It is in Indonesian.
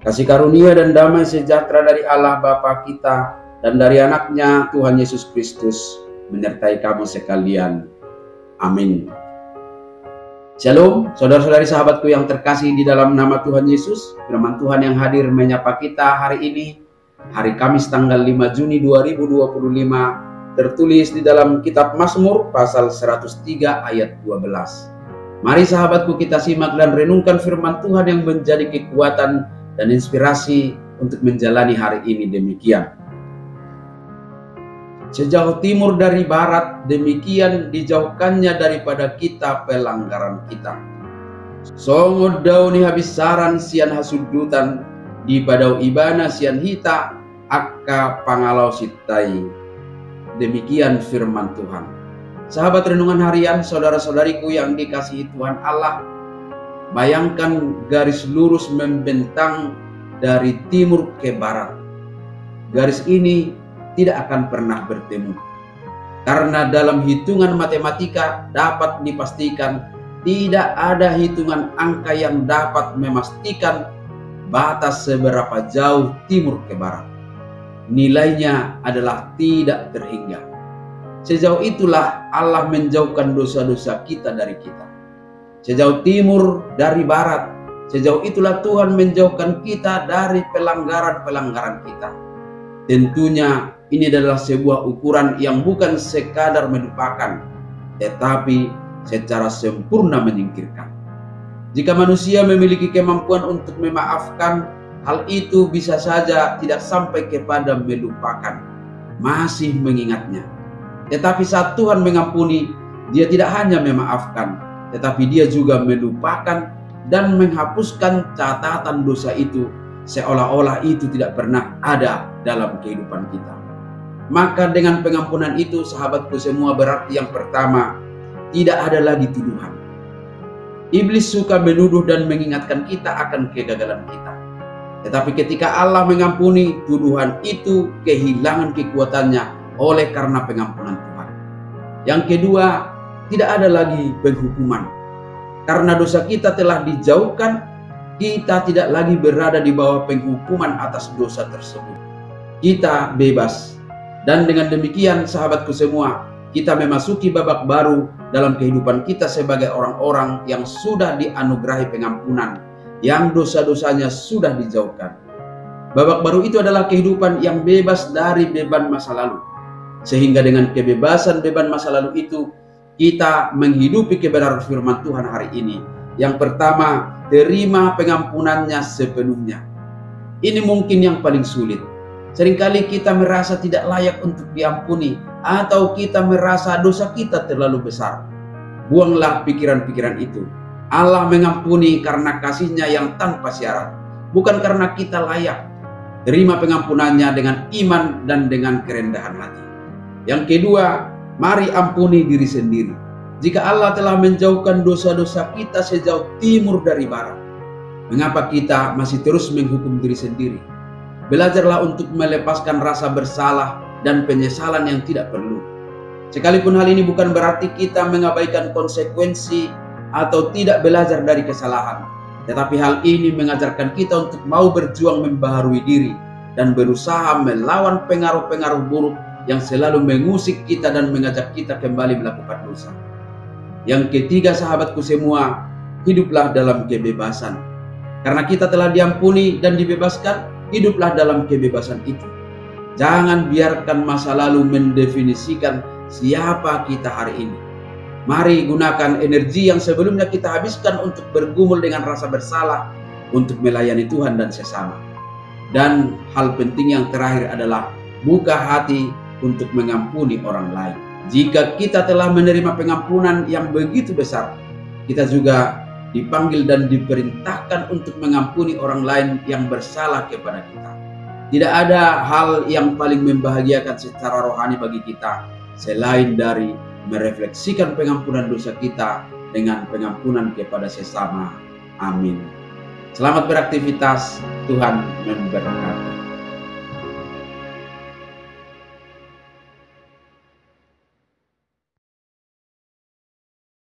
Kasih karunia dan damai sejahtera dari Allah Bapa kita dan dari anaknya Tuhan Yesus Kristus menyertai kamu sekalian. Amin. Shalom, saudara-saudari sahabatku yang terkasih di dalam nama Tuhan Yesus. Firman Tuhan yang hadir menyapa kita hari ini, hari Kamis tanggal 5 Juni 2025, tertulis di dalam kitab Mazmur pasal 103 ayat 12. Mari sahabatku kita simak dan renungkan firman Tuhan yang menjadi kekuatan dan inspirasi untuk menjalani hari ini demikian. Sejauh timur dari barat, demikian dijauhkannya daripada kita pelanggaran kita. Songo dauni habis saran sian hasudutan, di padau ibana sian hita, akka pangalau sitai. Demikian firman Tuhan. Sahabat renungan harian, saudara-saudariku yang dikasihi Tuhan Allah, bayangkan garis lurus membentang dari timur ke barat. Garis ini tidak akan pernah bertemu. Karena dalam hitungan matematika dapat dipastikan tidak ada hitungan angka yang dapat memastikan batas seberapa jauh timur ke barat. Nilainya adalah tidak terhingga. Sejauh itulah Allah menjauhkan dosa-dosa kita dari kita. Sejauh timur dari barat, sejauh itulah Tuhan menjauhkan kita dari pelanggaran-pelanggaran kita. Tentunya ini adalah sebuah ukuran yang bukan sekadar melupakan, tetapi secara sempurna menyingkirkan. Jika manusia memiliki kemampuan untuk memaafkan, hal itu bisa saja tidak sampai kepada melupakan, masih mengingatnya. Tetapi saat Tuhan mengampuni, Dia tidak hanya memaafkan, tetapi Dia juga melupakan dan menghapuskan catatan dosa itu, seolah-olah itu tidak pernah ada dalam kehidupan kita. Maka dengan pengampunan itu, sahabatku semua, berarti yang pertama, tidak ada lagi tuduhan. Iblis suka menuduh dan mengingatkan kita akan kegagalan kita. Tetapi ketika Allah mengampuni, tuduhan itu kehilangan kekuatannya oleh karena pengampunan Tuhan. Yang kedua, tidak ada lagi penghukuman. Karena dosa kita telah dijauhkan, kita tidak lagi berada di bawah penghukuman atas dosa tersebut. Kita bebas. Dan dengan demikian, sahabatku semua, kita memasuki babak baru dalam kehidupan kita sebagai orang-orang yang sudah dianugerahi pengampunan, yang dosa-dosanya sudah dijauhkan. Babak baru itu adalah kehidupan yang bebas dari beban masa lalu. Sehingga dengan kebebasan beban masa lalu itu, kita menghidupi kebenaran firman Tuhan hari ini. Yang pertama, terima pengampunannya sepenuhnya. Ini mungkin yang paling sulit. Seringkali kita merasa tidak layak untuk diampuni, atau kita merasa dosa kita terlalu besar. Buanglah pikiran-pikiran itu. Allah mengampuni karena kasih-Nya yang tanpa syarat, bukan karena kita layak. Terima pengampunannya dengan iman dan dengan kerendahan hati. Yang kedua, mari ampuni diri sendiri. Jika Allah telah menjauhkan dosa-dosa kita sejauh timur dari barat, mengapa kita masih terus menghukum diri sendiri? Belajarlah untuk melepaskan rasa bersalah dan penyesalan yang tidak perlu. Sekalipun hal ini bukan berarti kita mengabaikan konsekuensi atau tidak belajar dari kesalahan, tetapi hal ini mengajarkan kita untuk mau berjuang membaharui diri dan berusaha melawan pengaruh-pengaruh buruk yang selalu mengusik kita dan mengajak kita kembali melakukan dosa. Yang ketiga, sahabatku semua, hiduplah dalam kebebasan. Karena kita telah diampuni dan dibebaskan, hiduplah dalam kebebasan itu. Jangan biarkan masa lalu mendefinisikan siapa kita hari ini. Mari gunakan energi yang sebelumnya kita habiskan untuk bergumul dengan rasa bersalah, untuk melayani Tuhan dan sesama. Dan hal penting yang terakhir adalah buka hati untuk mengampuni orang lain. Jika kita telah menerima pengampunan yang begitu besar, kita juga dipanggil dan diperintahkan untuk mengampuni orang lain yang bersalah kepada kita. Tidak ada hal yang paling membahagiakan secara rohani bagi kita selain dari merefleksikan pengampunan dosa kita dengan pengampunan kepada sesama. Amin. Selamat beraktivitas, Tuhan memberkati.